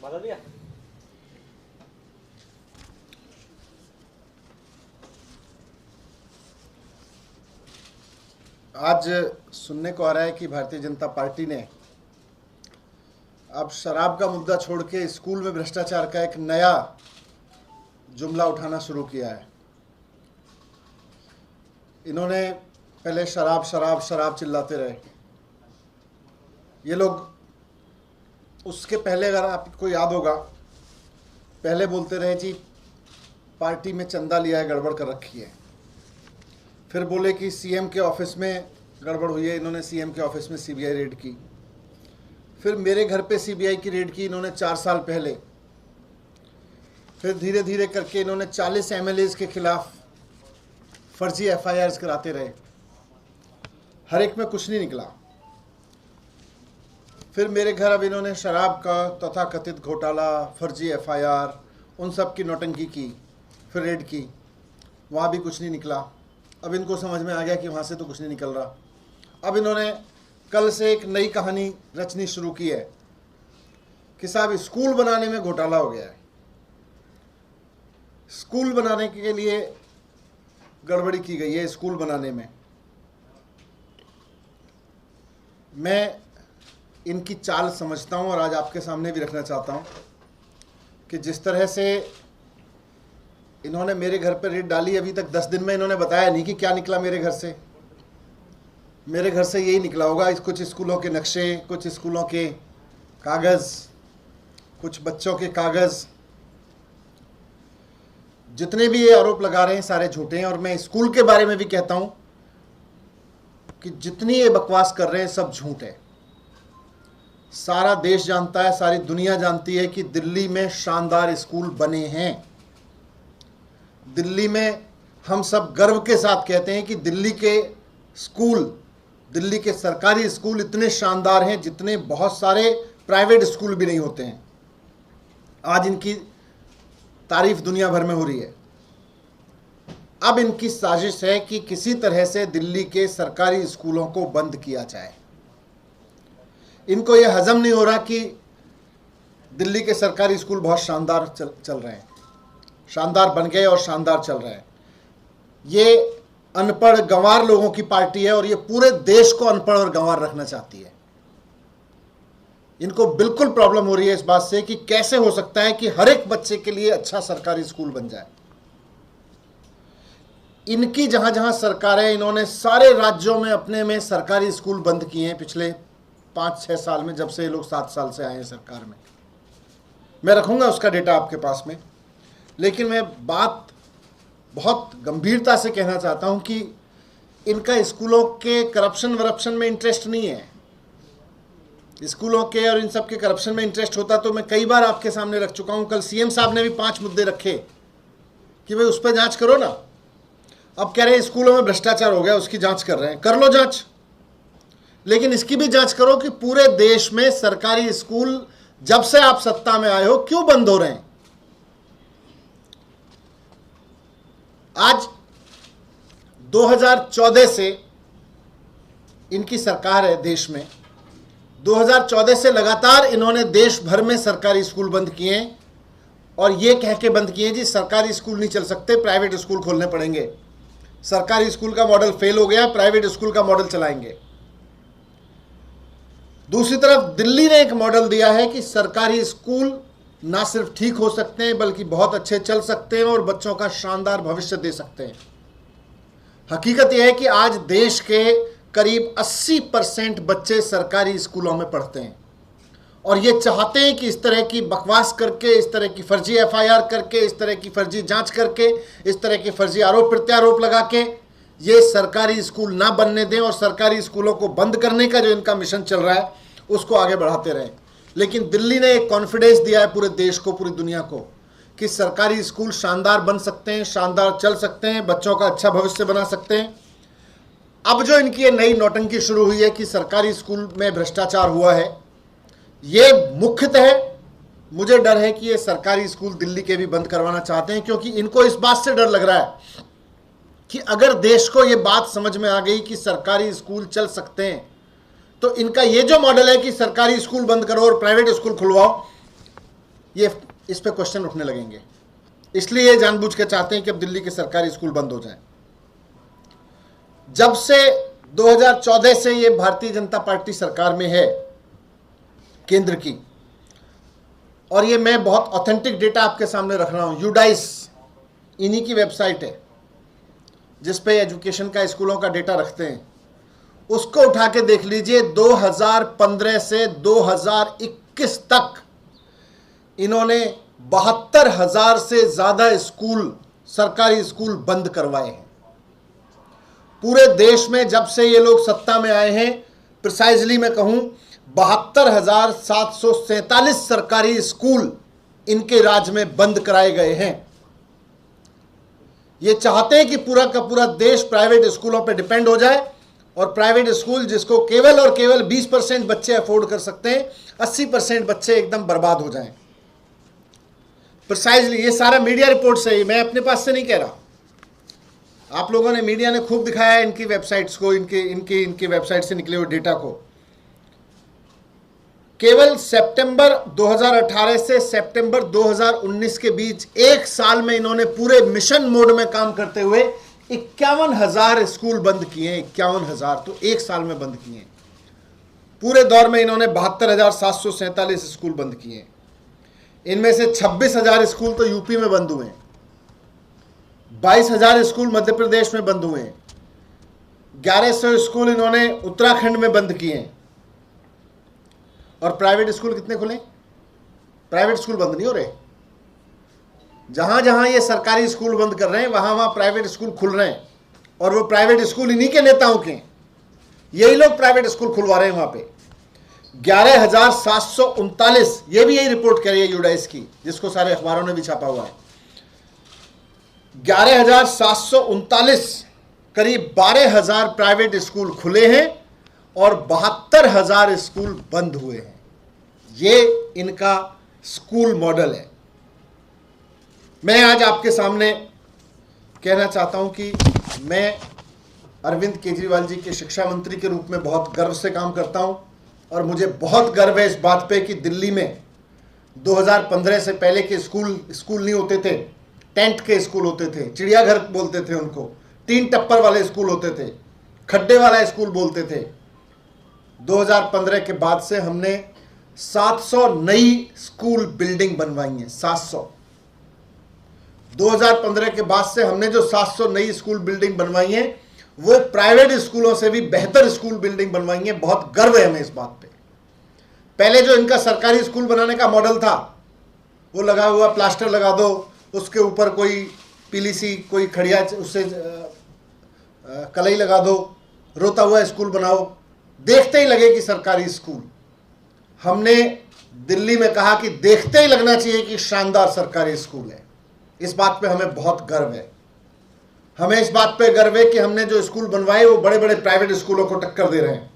आज सुनने को आ रहा है कि भारतीय जनता पार्टी ने अब शराब का मुद्दा छोड़ के स्कूल में भ्रष्टाचार का एक नया जुमला उठाना शुरू किया है। इन्होंने पहले शराब शराब शराब चिल्लाते रहे। ये लोग उसके पहले, अगर आपको याद होगा, पहले बोलते रहे जी पार्टी में चंदा लिया है, गड़बड़ कर रखी है। फिर बोले कि सीएम के ऑफिस में गड़बड़ हुई है, इन्होंने सीएम के ऑफिस में सीबीआई रेड की। फिर मेरे घर पे सीबीआई की रेड की इन्होंने 4 साल पहले। फिर धीरे धीरे करके इन्होंने 40 एमएलएज के खिलाफ फर्जी एफआईआर्स कराते रहे, हर एक में कुछ नहीं निकला। फिर मेरे घर अब इन्होंने शराब का तथाकथित घोटाला, फर्जी एफआईआर, उन सब की नौटंकी की। फिर रेड की, वहाँ भी कुछ नहीं निकला। अब इनको समझ में आ गया कि वहाँ से तो कुछ नहीं निकल रहा। अब इन्होंने कल से एक नई कहानी रचनी शुरू की है कि साहब स्कूल बनाने में घोटाला हो गया है, स्कूल बनाने के लिए गड़बड़ी की गई है। स्कूल बनाने में मैं इनकी चाल समझता हूं और आज आपके सामने भी रखना चाहता हूं कि जिस तरह से इन्होंने मेरे घर पर रेड डाली, अभी तक 10 दिन में इन्होंने बताया नहीं कि क्या निकला मेरे घर से। मेरे घर से यही निकला होगा, कुछ स्कूलों के नक्शे, कुछ स्कूलों के कागज़, कुछ बच्चों के कागज़। जितने भी ये आरोप लगा रहे हैं सारे झूठे हैं। और मैं स्कूल के बारे में भी कहता हूं कि जितनी ये बकवास कर रहे हैं सब झूठ है। सारा देश जानता है, सारी दुनिया जानती है कि दिल्ली में शानदार स्कूल बने हैं। दिल्ली में हम सब गर्व के साथ कहते हैं कि दिल्ली के स्कूल, दिल्ली के सरकारी स्कूल इतने शानदार हैं जितने बहुत सारे प्राइवेट स्कूल भी नहीं होते हैं। आज इनकी तारीफ दुनिया भर में हो रही है। अब इनकी साजिश है कि किसी तरह से दिल्ली के सरकारी स्कूलों को बंद किया जाए। इनको यह हजम नहीं हो रहा कि दिल्ली के सरकारी स्कूल बहुत शानदार चल रहे हैं, शानदार बन गए और शानदार चल रहे हैं। ये अनपढ़ गंवार लोगों की पार्टी है और ये पूरे देश को अनपढ़ और गंवार रखना चाहती है। इनको बिल्कुल प्रॉब्लम हो रही है इस बात से कि कैसे हो सकता है कि हर एक बच्चे के लिए अच्छा सरकारी स्कूल बन जाए। इनकी जहां जहां सरकारें, इन्होंने सारे राज्यों में अपने में सरकारी स्कूल बंद किए हैं पिछले 5-6 साल में, जब से ये लोग 7 साल से आए हैं सरकार में। मैं रखूंगा उसका डेटा आपके पास में। लेकिन मैं बात बहुत गंभीरता से कहना चाहता हूं कि इनका स्कूलों के करप्शन वरप्शन में इंटरेस्ट नहीं है। स्कूलों के और इन सब के करप्शन में इंटरेस्ट होता तो मैं कई बार आपके सामने रख चुका हूं। कल सीएम साहब ने भी 5 मुद्दे रखे कि भाई उस पर जांच करो ना। अब कह रहे हैं स्कूलों में भ्रष्टाचार हो गया, उसकी जांच कर रहे हैं। कर लो जांच, लेकिन इसकी भी जांच करो कि पूरे देश में सरकारी स्कूल जब से आप सत्ता में आए हो क्यों बंद हो रहे हैं। आज 2014 से इनकी सरकार है देश में। 2014 से लगातार इन्होंने देश भर में सरकारी स्कूल बंद किए हैं और ये कह के बंद किए जी सरकारी स्कूल नहीं चल सकते, प्राइवेट स्कूल खोलने पड़ेंगे। सरकारी स्कूल का मॉडल फेल हो गया, प्राइवेट स्कूल का मॉडल चलाएंगे। दूसरी तरफ दिल्ली ने एक मॉडल दिया है कि सरकारी स्कूल ना सिर्फ ठीक हो सकते हैं बल्कि बहुत अच्छे चल सकते हैं और बच्चों का शानदार भविष्य दे सकते हैं। हकीकत यह है कि आज देश के करीब 80% बच्चे सरकारी स्कूलों में पढ़ते हैं और ये चाहते हैं कि इस तरह की बकवास करके, इस तरह की फर्जी एफआईआर करके, इस तरह की फर्जी जांच करके, इस तरह के फर्जी आरोप प्रत्यारोप लगा के ये सरकारी स्कूल ना बनने दें और सरकारी स्कूलों को बंद करने का जो इनका मिशन चल रहा है उसको आगे बढ़ाते रहें। लेकिन दिल्ली ने एक कॉन्फिडेंस दिया है पूरे देश को, पूरी दुनिया को, कि सरकारी स्कूल शानदार बन सकते हैं, शानदार चल सकते हैं, बच्चों का अच्छा भविष्य बना सकते हैं। अब जो इनकी ये नई नौटंकी शुरू हुई है कि सरकारी स्कूल में भ्रष्टाचार हुआ है, ये मुख्यतः मुझे डर है कि ये सरकारी स्कूल दिल्ली के भी बंद करवाना चाहते हैं, क्योंकि इनको इस बात से डर लग रहा है कि अगर देश को ये बात समझ में आ गई कि सरकारी स्कूल चल सकते हैं तो इनका ये जो मॉडल है कि सरकारी स्कूल बंद करो और प्राइवेट स्कूल खुलवाओ, ये इस पे क्वेश्चन उठने लगेंगे। इसलिए ये जानबूझ के चाहते हैं कि अब दिल्ली के सरकारी स्कूल बंद हो जाएं। जब से 2014 से ये भारतीय जनता पार्टी सरकार में है केंद्र की, और ये मैं बहुत ऑथेंटिक डेटा आपके सामने रख रहा हूं, यूडाइस इन्हीं की वेबसाइट है जिस पे एजुकेशन का, स्कूलों का डेटा रखते हैं, उसको उठा के देख लीजिए। 2015 से 2021 तक इन्होंने 72,000 से ज्यादा स्कूल, सरकारी स्कूल बंद करवाए हैं। पूरे देश में जब से ये लोग सत्ता में आए हैं, प्रिसाइजली मैं कहूं 72,747 सरकारी स्कूल इनके राज्य में बंद कराए गए हैं। ये चाहते हैं कि पूरा का पूरा देश प्राइवेट स्कूलों पर डिपेंड हो जाए, और प्राइवेट स्कूल जिसको केवल और केवल 20% बच्चे अफोर्ड कर सकते हैं, 80% बच्चे एकदम बर्बाद हो जाएं। प्रिसाइजली ये सारा मीडिया रिपोर्ट से ही, मैं अपने पास से नहीं कह रहा। आप लोगों ने, मीडिया ने खूब दिखाया है इनकी वेबसाइट्स को, इनकी वेबसाइट से निकले हुए डेटा को। केवल सितंबर 2018 से सितंबर 2019 के बीच एक साल में इन्होंने पूरे मिशन मोड में काम करते हुए 51,000 स्कूल बंद किए हैं। 51,000 तो एक साल में बंद किए हैं। पूरे दौर में इन्होंने 72,747 स्कूल बंद किए हैं। इनमें से 26,000 स्कूल तो यूपी में बंद हुए हैं, 22,000 स्कूल मध्य प्रदेश में बंद हुए हैं, 1100 स्कूल इन्होंने उत्तराखंड में बंद किए हैं। और प्राइवेट स्कूल कितने खुले? प्राइवेट स्कूल बंद नहीं हो रहे। जहां जहां ये सरकारी स्कूल बंद कर रहे हैं, वहां वहां प्राइवेट स्कूल खुल रहे हैं, और वो प्राइवेट स्कूल इन्हीं के नेताओं के, यही लोग प्राइवेट स्कूल खुलवा रहे हैं वहां पे। 11,739, ये भी यही रिपोर्ट कह रही है यूडाइस की, जिसको सारे अखबारों ने भी छापा हुआ है। 11,739, करीब 12,000 प्राइवेट स्कूल खुले हैं और 72,000 स्कूल बंद हुए हैं। ये इनका स्कूल मॉडल है। मैं आज आपके सामने कहना चाहता हूं कि मैं अरविंद केजरीवाल जी के शिक्षा मंत्री के रूप में बहुत गर्व से काम करता हूं, और मुझे बहुत गर्व है इस बात पे कि दिल्ली में 2015 से पहले के स्कूल नहीं होते थे, टेंट के स्कूल होते थे, चिड़ियाघर बोलते थे उनको, 3 टप्पर वाले स्कूल होते थे, खड्डे वाला स्कूल बोलते थे। 2015 के बाद से हमने 700 नई स्कूल बिल्डिंग बनवाई हैं। 700 2015 के बाद से हमने जो 700 नई स्कूल बिल्डिंग बनवाई हैं, वो प्राइवेट स्कूलों से भी बेहतर स्कूल बिल्डिंग बनवाई है। बहुत गर्व है हमें इस बात पे। पहले जो इनका सरकारी स्कूल बनाने का मॉडल था, वो लगा हुआ प्लास्टर लगा दो, उसके ऊपर कोई पीली सी कोई खड़िया, उससे कलई लगा दो, रोता हुआ स्कूल बनाओ, देखते ही लगे कि सरकारी स्कूल। हमने दिल्ली में कहा कि देखते ही लगना चाहिए कि शानदार सरकारी स्कूल है। इस बात पे हमें बहुत गर्व है। हमें इस बात पे गर्व है कि हमने जो स्कूल बनवाए वो बड़े बड़े प्राइवेट स्कूलों को टक्कर दे रहे हैं।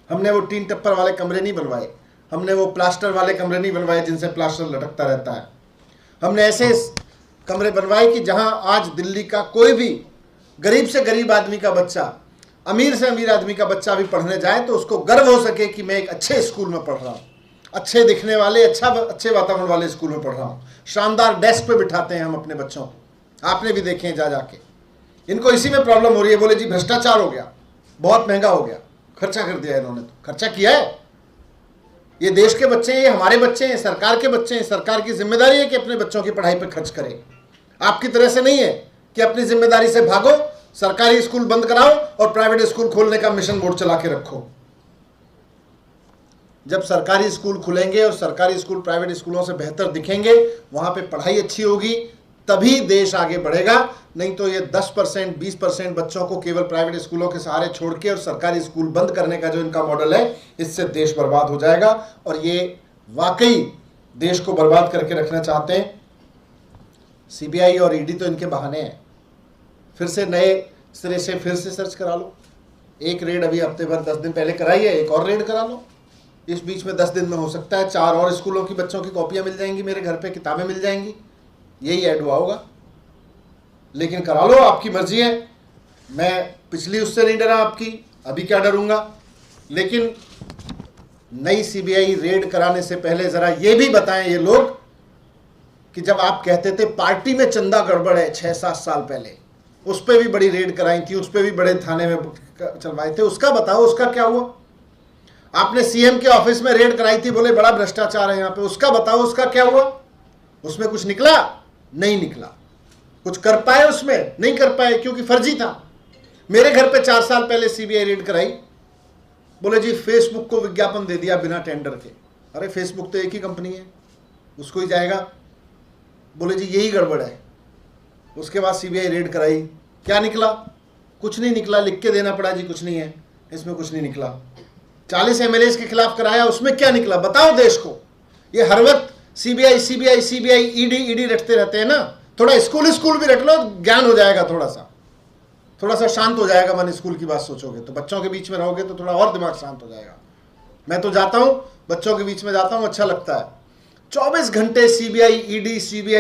हमने वो 3 टप्पर वाले कमरे नहीं बनवाए, हमने वो प्लास्टर वाले कमरे नहीं बनवाए जिनसे प्लास्टर लटकता रहता है। हमने ऐसे कमरे बनवाए कि जहां आज दिल्ली का कोई भी गरीब से गरीब आदमी का बच्चा, अमीर से अमीर आदमी का बच्चा भी पढ़ने जाए तो उसको गर्व हो सके कि मैं एक अच्छे स्कूल में पढ़ रहा हूँ, अच्छे दिखने वाले, अच्छे वातावरण वाले स्कूल में पढ़ रहा हूँ। शानदार डेस्क पे बिठाते हैं हम अपने बच्चों को, आपने भी देखे हैं जा जाके। इनको इसी में प्रॉब्लम हो रही है, बोले जी भ्रष्टाचार हो गया, बहुत महंगा हो गया, खर्चा कर दिया इन्होंने। तो खर्चा किया है, ये देश के बच्चे हैं, ये हमारे बच्चे हैं, सरकार के बच्चे हैं। सरकार की जिम्मेदारी है कि अपने बच्चों की पढ़ाई पर खर्च करे। आपकी तरह से नहीं है कि अपनी जिम्मेदारी से भागो, सरकारी स्कूल बंद कराओ और प्राइवेट स्कूल खोलने का मिशन बोर्ड चला के रखो। जब सरकारी स्कूल खुलेंगे और सरकारी स्कूल प्राइवेट स्कूलों से बेहतर दिखेंगे, वहां पे पढ़ाई अच्छी होगी, तभी देश आगे बढ़ेगा। नहीं तो ये 10%, 20% बच्चों को केवल प्राइवेट स्कूलों के सहारे छोड़ के और सरकारी स्कूल बंद करने का जो इनका मॉडल है, इससे देश बर्बाद हो जाएगा। और ये वाकई देश को बर्बाद करके रखना चाहते हैं। सीबीआई और ईडी तो इनके बहाने हैं। फिर से नए सिरे से फिर से सर्च करा लो। एक रेड अभी हफ्ते भर 10 दिन पहले कराई है, एक और रेड करा लो। इस बीच में 10 दिन में हो सकता है 4 और स्कूलों की बच्चों की कॉपियां मिल जाएंगी, मेरे घर पे किताबें मिल जाएंगी, यही ऐड हुआ होगा। लेकिन करा लो, आपकी मर्जी है। मैं पिछली उससे नहीं डरा आपकी, अभी क्या डरूंगा। लेकिन नई सीबीआई रेड कराने से पहले जरा ये भी बताएं ये लोग कि जब आप कहते थे पार्टी में चंदा गड़बड़ है 6-7 साल पहले, उस पर भी बड़ी रेड कराई थी, उस पर भी बड़े थाने में चलवाए थे, उसका बताओ, उसका क्या हुआ? आपने सीएम के ऑफिस में रेड कराई थी, बोले बड़ा भ्रष्टाचार है यहां पे, उसका बताओ, उसका क्या हुआ? उसमें कुछ निकला? नहीं निकला। कुछ कर पाए उसमें? नहीं कर पाए, क्योंकि फर्जी था। मेरे घर पे 4 साल पहले सीबीआई रेड कराई, बोले जी फेसबुक को विज्ञापन दे दिया बिना टेंडर के। अरे फेसबुक तो एक ही कंपनी है, उसको ही जाएगा। बोले जी यही गड़बड़ है। उसके बाद सीबीआई रेड कराई, क्या निकला? कुछ नहीं निकला, लिख के देना पड़ा जी कुछ नहीं है, इसमें कुछ नहीं निकला। 40 एमएलए के खिलाफ कराया, उसमें क्या निकला? बताओ देश को। ये हर वक्त सीबीआई सीबीआई सीबीआई ईडी रटते रहते हैं ना। थोड़ा स्कूल भी रट लो, ज्ञान हो जाएगा, थोड़ा सा शांत हो जाएगा मन। स्कूल की बात सोचोगे तो, बच्चों के बीच में रहोगे तो थोड़ा और दिमाग शांत हो जाएगा। मैं तो जाता हूं, बच्चों के बीच में जाता हूं, अच्छा लगता है। 24 घंटे सीबीआई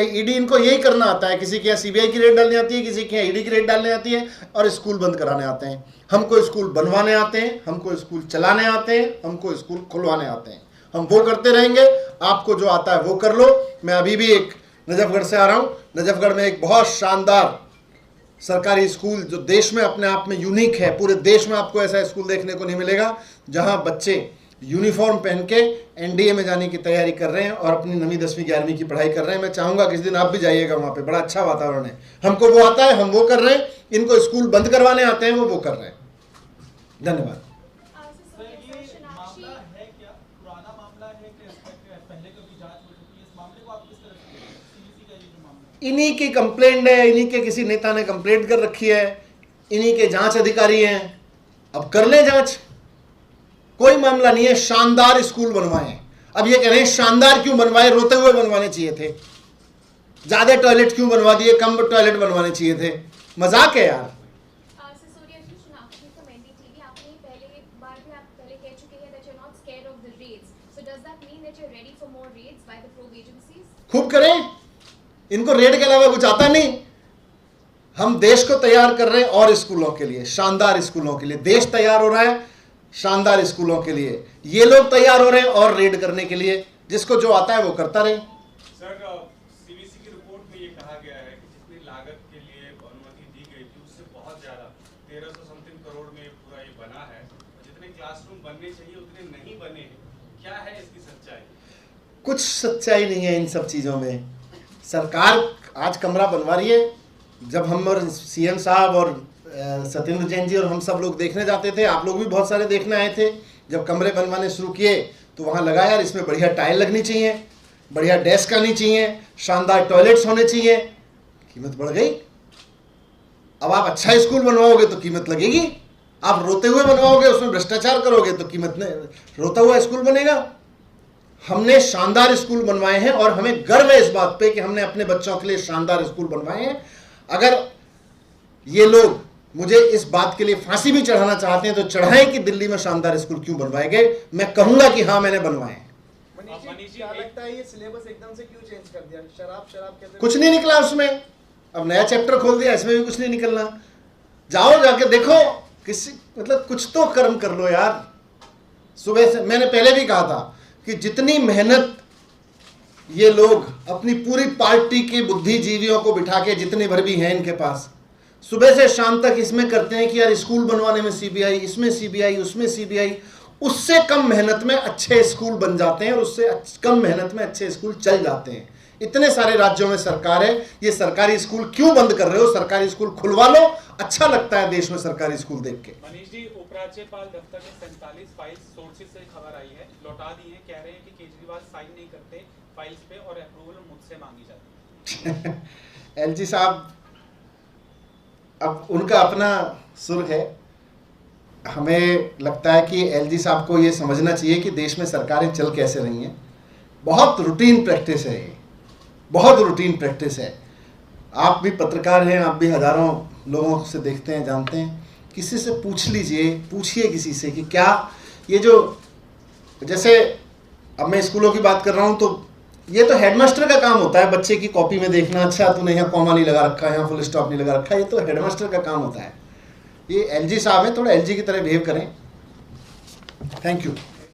ईडी, इनको यही करना आता है। किसी के यहाँ सीबीआई की रेड डालनी आती है, किसी के यहाँ ईडी की रेड डालनी आती है, और स्कूल बंद कराने आते हैं। हमको स्कूल बनवाने आते हैं, हमको स्कूल चलाने आते हैं, हमको स्कूल खुलवाने आते हैं। हम वो करते रहेंगे, आपको जो आता है वो कर लो। मैं अभी भी एक नजफगढ़ से आ रहा हूँ। नजफगढ़ में एक बहुत शानदार सरकारी स्कूल जो देश में अपने आप में यूनिक है, पूरे देश में आपको ऐसा स्कूल देखने को नहीं मिलेगा, जहां बच्चे यूनिफॉर्म पहन के एनडीए में जाने की तैयारी कर रहे हैं और अपनी 9वीं 10वीं 11वीं की पढ़ाई कर रहे हैं। मैं चाहूंगा किसी दिन आप भी जाइएगा वहां पे, बड़ा अच्छा वातावरण है। हमको वो आता है, हम वो कर रहे हैं। इनको स्कूल बंद करवाने आते हैं, वो कर रहे हैं। धन्यवाद। इन्हीं की कंप्लेंट है, इन्हीं के किसी नेता ने कंप्लेंट कर रखी है, इन्हीं के जांच अधिकारी हैं। अब कर ले जांच, कोई मामला नहीं है। शानदार स्कूल बनवाए। अब ये कह रहे हैं शानदार क्यों बनवाए, रोते हुए बनवाने चाहिए थे। ज्यादा टॉयलेट क्यों बनवा दिए, कम टॉयलेट बनवाने चाहिए थे। मजाक है यार। खूब करें, इनको रेड के अलावा कुछ आता नहीं। हम देश को तैयार कर रहे हैं और स्कूलों के लिए, शानदार स्कूलों के लिए। देश तैयार हो रहा है शानदार स्कूलों के लिए, ये लोग तैयार हो रहे हैं और रेड करने के लिए। जिसको जो आता है वो करता रहे। सर, सीबीसी की रिपोर्ट में ये कहा गया है कि जितनी लागत के लिए अनुमति दी गई थी उससे बहुत ज्यादा 1300 समथिंग करोड़ में पूरा ये बना है। जितने क्लासरूम बनने चाहिए उतने नहीं बने हैं। क्या है इसकी सच्चाई? कुछ सच्चाई नहीं है इन सब चीजों में। सरकार आज कमरा बनवा रही है। जब हम और सीएम साहब और सत्येंद्र जैन जी और हम सब लोग देखने जाते थे, आप लोग भी बहुत सारे देखने आए थे, जब कमरे बनवाने शुरू किए तो वहाँ लगा यार इसमें बढ़िया टाइल लगनी चाहिए, बढ़िया डेस्क आनी चाहिए, शानदार टॉयलेट्स होने चाहिए। कीमत बढ़ गई। अब आप अच्छा स्कूल बनवाओगे तो कीमत लगेगी, आप रोते हुए बनवाओगे, उसमें भ्रष्टाचार करोगे तो कीमत रोता हुआ स्कूल बनेगा। हमने शानदार स्कूल बनवाए हैं और हमें गर्व है इस बात पे कि हमने अपने बच्चों के लिए शानदार स्कूल बनवाए हैं। अगर ये लोग मुझे इस बात के लिए फांसी भी चढ़ाना चाहते हैं तो चढ़ाएं कि दिल्ली में शानदार स्कूल क्यों बनवाए गए। मैं कहूंगा कि हाँ मैंने बनवाए हैं। मनीष जी, क्या लगता है ये सिलेबस एकदम से क्यों चेंज कर दिया? शराब कहते कुछ नहीं निकला उसमें, अब नया चैप्टर खोल दिया, इसमें भी कुछ नहीं निकलना। जाओ जाके देखो, किसी मतलब कुछ तो कर्म कर लो यार। सुबह से मैंने पहले भी कहा था कि जितनी मेहनत ये लोग अपनी पूरी पार्टी के बुद्धिजीवियों को बिठा के, जितने भर भी हैं इनके पास, सुबह से शाम तक इसमें करते हैं कि यार स्कूल बनवाने में सीबीआई, इसमें सीबीआई, उसमें सीबीआई, उससे कम मेहनत में अच्छे स्कूल बन जाते हैं और उससे कम मेहनत में अच्छे स्कूल चल जाते हैं। इतने सारे राज्यों में सरकार है, ये सरकारी स्कूल क्यों बंद कर रहे हो? सरकारी स्कूल खुलवा लो, अच्छा लगता है देश में सरकारी स्कूल देख के। मनीष जी, उपराज्यपाल दफ्तर में 47 फाइल्स सोर्सेज से खबर आई है, लौटा दी है। कह रहे हैं कि केजरीवाल साइन नहीं करते फाइल्स पे और अप्रूवल मुझसे मांगी जाती है। एलजी साहब, अब उनका अपना सुर है। हमें लगता है कि एलजी साहब को ये समझना चाहिए कि देश में सरकारें चल कैसे रही हैं। बहुत रूटीन प्रैक्टिस है ये, बहुत रूटीन प्रैक्टिस है। आप भी पत्रकार हैं, आप भी हजारों लोगों से देखते हैं, जानते हैं। किसी से पूछ लीजिए, पूछिए किसी से कि क्या ये जो, जैसे अब मैं स्कूलों की बात कर रहा हूँ तो ये तो हेडमास्टर का काम होता है, बच्चे की कॉपी में देखना, अच्छा तूने यहाँ कॉमा नहीं लगा रखा, यहाँ फुल स्टॉप नहीं लगा रखा, ये तो हेडमास्टर का काम होता है। ये एलजी साहब है, थोड़ा एलजी की तरह बिहेव करें। Thank you.